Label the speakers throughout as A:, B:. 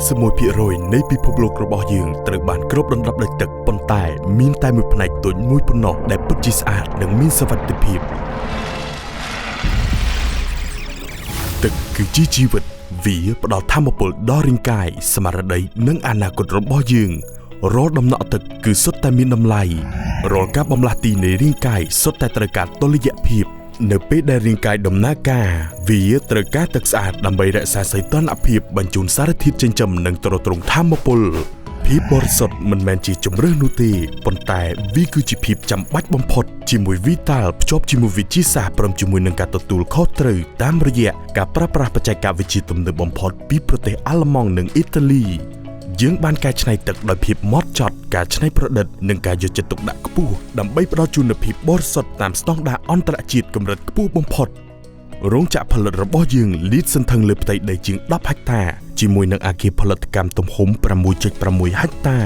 A: 71% នៃពិភពលោករបស់យើងត្រូវបានគ្របដណ្ដប់ដោយទឹកប៉ុន្តែមានតែមួយផ្នែកតូចមួយប៉ុណ្ណោះដែលពិតជាស្អាតនិងមានសុវត្ថិភាពទឹកគឺជាជីវិតវាផ្ដល់ថាមពលដល់រាងកាយស្មារតីនិងអនាគតរបស់យើងរាល់ដំណក់ទឹកគឺសុទ្ធតែមានតម្លៃរាល់ការបម្លាស់ទីនៃរាងកាយសុទ្ធតែត្រូវការតុល្យភាពនៅពេលដែលរាងកាយដំណើរការវាត្រូវការទឹកស្អាតដើម្បីរក្សាសីតុណ្ហភាពបញ្ជូនសារធាតុចិញ្ចឹមនិងទ្រទ្រង់ថាមពលភាពបរិសុទ្ធមិនមែនជាជម្រើសនោះទេប៉ុន្តែវាគឺជាភាពចាំបាច់បំផុតជាមួយ Vital ភ្ជាប់ជាមួយវិទ្យាសាស្ត្រព្រមជាមួយនឹងការទទួលខុសត្រូវតាមរយៈការប្រើប្រាស់បច្ចេកវិទ្យាទំនើបបំផុតពីប្រទេសអាល្លឺម៉ង់និងអ៊ីតាលីយើងបានកែច្នៃទឹកដោយភាពម៉ត់ចត់ការច្នៃប្រឌិតនិងការយកចិត្តទុកដាក់ខ្ពស់ដើម្បីផ្ដល់ជូននូវភាពបរិសុទ្ធតាមស្តង់ដារអន្តរជាតិកម្រិតខ្ពស់បំផុតរោងចក្រផលិតរបស់យើងលាតសន្ធឹងលើផ្ទៃដីជាង10ហិកតាជាមួយនឹងអគារផលិតកម្មទំហំ 6.6 ហិកតា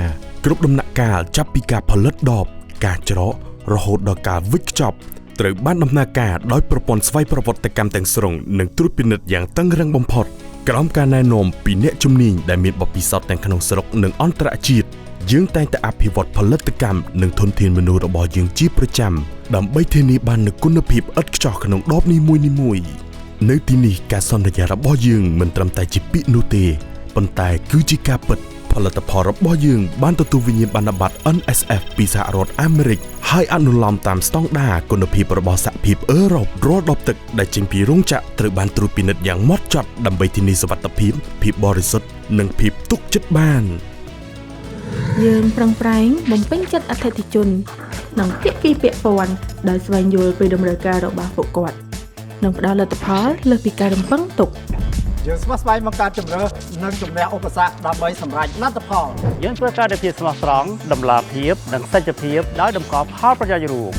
A: គ្រប់ដំណាក់កាលចាប់ពីការផលិតដបការច្រករហូតដល់ការវេចខ្ចប់ត្រូវបានដំណើរការដោយប្រព័ន្ធស្វ័យប្រវត្តិកម្មទាំងស្រុងនិងត្រួតពិនិត្យយ៉ាងតឹងរ៉ឹងបំផុតក្រោមការណែនាំពីអ្នកជំនាញដែលមានបទពិសោធន៍ទាំងក្នុងស្រុកនិងអន្តរជាតិយើងតែងតែអភិវឌ្ឍផលិតកម្មនិងធនធានមនុស្សរបស់យើងជាប្រចាំដើម្បីធានាបាននូវគុណភាពឥតខ្ចោះក្នុងដបនីមួយៗនៅទីនេះការសន្យារបស់យើងមិនត្រឹមតែជាពាក្យនោះទេប៉ុន្តែគឺជាការពិតផលិតផលរបស់យើងបានទទួលវិញ្ញាបនបត្រ NSF ពីសហរដ្ឋអាមេរិកហើយអនុលោមតាមស្តង់ដារគុណភាពរបស់សហភាពអឺរ៉ុបរាល់ដបទឹកដែលចេញពីរោងចក្រត្រូវបានត្រួតពិនិត្យយ៉ាងម៉ត់ចត់ដើម្បីធានាសុវត្ថិភាពភាពបរិសុទ្ធនិងភាពទុកចិត្តបាន
B: យើងប្រឹងប្រែងបំពេញចិត្តអតិថិជននិងភាគីពាក់ព័ន្ធដោយស្វែងយល់ពីតម្រូវការរបស់ពួកគាត់និងផ្ដល់លទ្ធផលលើសពីការរំពឹងទុក
C: យើងស្មោះស្ម័គ្រមកការជំរឿនិងជំនះឧបសគ្គដើម្បីសម្រេចលទ្ធផល
D: យើងធ្វើការដោយភាពស្មោះត្រង់តម្លាភាពនិងសច្ចភាពដោយតម្កល់ផលប្រយោជន៍រួម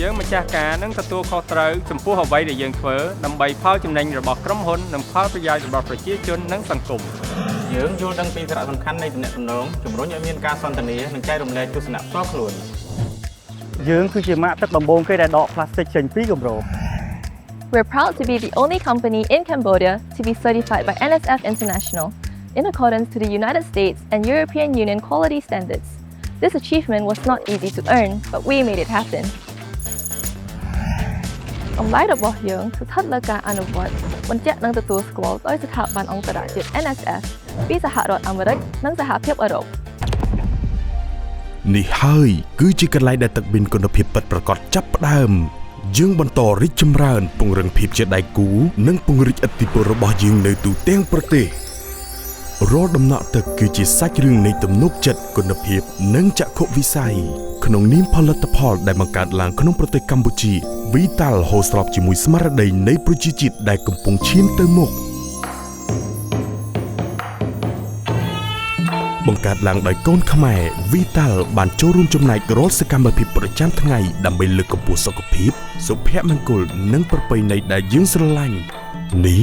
E: យើងម្ចាស់ការនឹងទទួលខុសត្រូវចំពោះអ្វីដែលយើងធ្វើដើម្បីផលចំណេញរបស់ក្រុមហ៊ុននិងផលប្រយោជន៍របស់ប្រជាជននិងសង្គម
F: យើងយល់ដឹងពីសារៈសំខាន់នៃទំនាក់ទំនងជំរុញឲ្យមានការសន្ទនានិងចែករំលែកទស្សនៈផ្ទាល់ខ្លួន
D: យើងគឺជាម៉ាកទឹកដំបូងគេដែលដកផ្លាស្ទិកចេញពីគម្រប
G: We're proud to be the only company in Cambodia to be certified by NSF International in accordance to the United States and European Union quality standards. This achievement was not easy to earn, but we made it happen. អំណាចរបស់យើងស្ថិតលើការអនុវត្តបញ្ជាក់និងទទួលស្គាល់ដោយស្ថាប័នអង្គការជាតិ NSF ពីសហរដ្ឋអាមេរិកនិងសហភាពអឺរ៉ុប
A: នេះហើយគឺជាកន្លែងដែលទឹកមានគុណភាពពិតប្រាកដចាប់ផ្ដើមយើងបន្តរីកចម្រើនពង្រឹងភាពជាដៃគូនិងពង្រីកឥទ្ធិពលរបស់យើងនៅទូទាំងប្រទេសរាល់ដំណក់ទឹកគឺជាសាច់រឿងនៃទំនុកចិត្តគុណភាពនិងចក្ខុវិស័យក្នុងនាមផលិតផលដែលបង្កើតឡើងក្នុងប្រទេសកម្ពុជា Vital ហូរស្របជាមួយស្មារតីនៃប្រជាជាតិដែលកំពុងឈានទៅមុខបង្កើតឡើងដោយកូនខ្មែរ Vital បានចូលរួមចំណែករាល់សកម្មភាពប្រចាំថ្ងៃដើម្បីលើកកម្ពស់សុខភាពសុភមង្គលនិងប្រពៃណីដែលយើងស្រឡាញ់នេះ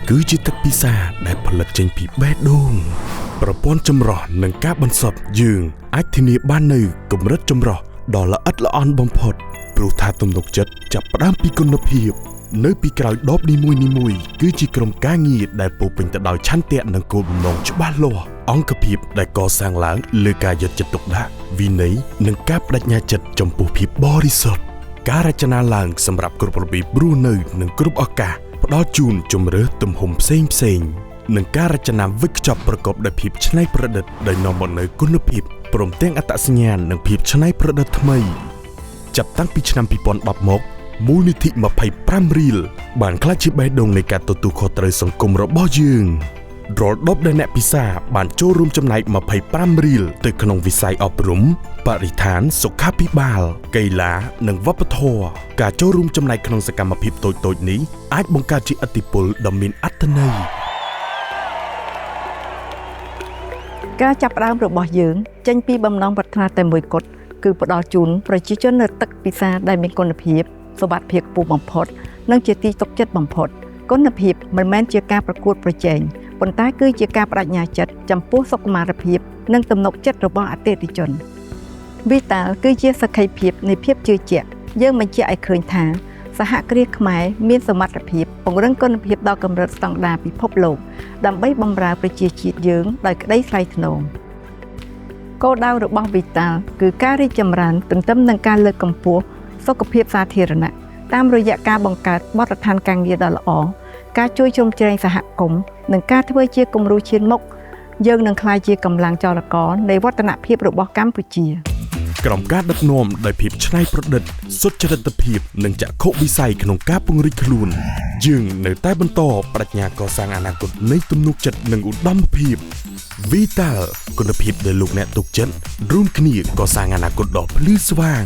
A: គឺជាទឹកពិសាដែលផលិតចេញពីបេះដូងប្រព័ន្ធចម្រោះនិងការបន្សុទ្ធយើងអាចធានាបាននូវកម្រិតចម្រោះដ៏ល្អិតល្អន់បំផុតព្រោះថាទំនុកចិត្តចាប់ផ្ដើមពីគុណភាពនៅពីក្រោយដបនីមួយៗគឺជាក្រុមការងារដែលពោរពេញទៅដោយឆន្ទៈនិងគោលបំណងច្បាស់លាស់អង្គភាពដែលកសាងឡើងលើការយកចិត្តទុកដាក់វិន័យនិងការបដិញ្ញាចិត្តចំពោះភាពបរិសុទ្ធការរចនាឡើងសម្រាប់គ្រប់របៀបរស់នៅនិងគ្រប់ឱកាសផ្ដល់ជូនជម្រើសទំហំផ្សេងៗនិងការរចនាវេចខ្ចប់ប្រកបដោយភាពច្នៃប្រឌិតដែលនាំមកនូវគុណភាពព្រមទាំងអត្តសញ្ញាណនិងភាពច្នៃប្រឌិតថ្មីចាប់តាំងពីឆ្នាំ2010មកមូលនិធិ25រៀលបានក្លាយជាបេះដូងនៃការទទួលខុសត្រូវសង្គមរបស់យើងរាល់ដបដែលអ្នកពិសាបានចូលរួមចំណែក25រៀលទៅក្នុងវិស័យអប់រំបរិស្ថានសុខាភិបាលកីឡានិងវប្បធម៌ការចូលរួមចំណែកក្នុងសកម្មភាពតូចៗនេះអាចបង្កើតជាឥទ្ធិពលដ៏មានអត្ថន័យ
B: ការចាប់ផ្ដើមរបស់យើងចេញពីបំណងប្រាថ្នាតែមួយគត់គឺផ្ដល់ជូនប្រជាជននូវទឹកពិសាដែលមានគុណភាពសុវត្ថិភាពខ្ពស់បំផុតនិងជាទីទុកចិត្តបំផុតគុណភាពមិនមែនជាការប្រកួតប្រជែងប៉ុន្តែគឺជាការបដិញ្ញាចិត្តចំពោះសុខុមាលភាពនិងទំនុកចិត្តរបស់អតិថិជន Vital គឺជាសក្ខីភាពនៃភាពជឿជាក់យើងបញ្ជាក់ឲ្យឃើញថា សហគ្រាសខ្មែរមានសមត្ថភាពពង្រឹងគុណភាពដល់កម្រិតស្តង់ដារពិភពលោកដើម្បីបម្រើប្រជាជាតិយើងដោយក្តីថ្លៃថ្នូរគោលដៅរបស់ Vital គឺការរីកចម្រើនទន្ទឹមនឹងការលើកកម្ពស់សុខភាពសាធារណៈតាមរយៈការបង្កើតបទដ្ឋានការងារដ៏ល្អការជួយជ្រោមជ្រែងសហគមន៍និងការធ្វើជាគំរូឈានមុខយើងនឹងក្លាយជាកម្លាំងចលករនៃវឌ្ឍនភាពរបស់កម្ពុជា
A: ក្រោមការដឹកនាំដោយភាពច្នៃប្រឌិតសុចរិតភាពនិងចក្ខុវិស័យក្នុងការពង្រីកខ្លួនយើងនៅតែបន្តប្រាជ្ញាកសាងអនាគតនៃទំនុកចិត្តនិងឧត្តមភាព Vital គុណភាពដែលលោកអ្នកទុកចិត្តរួមគ្នាកសាងអនាគតដ៏ភ្លឺស្វាង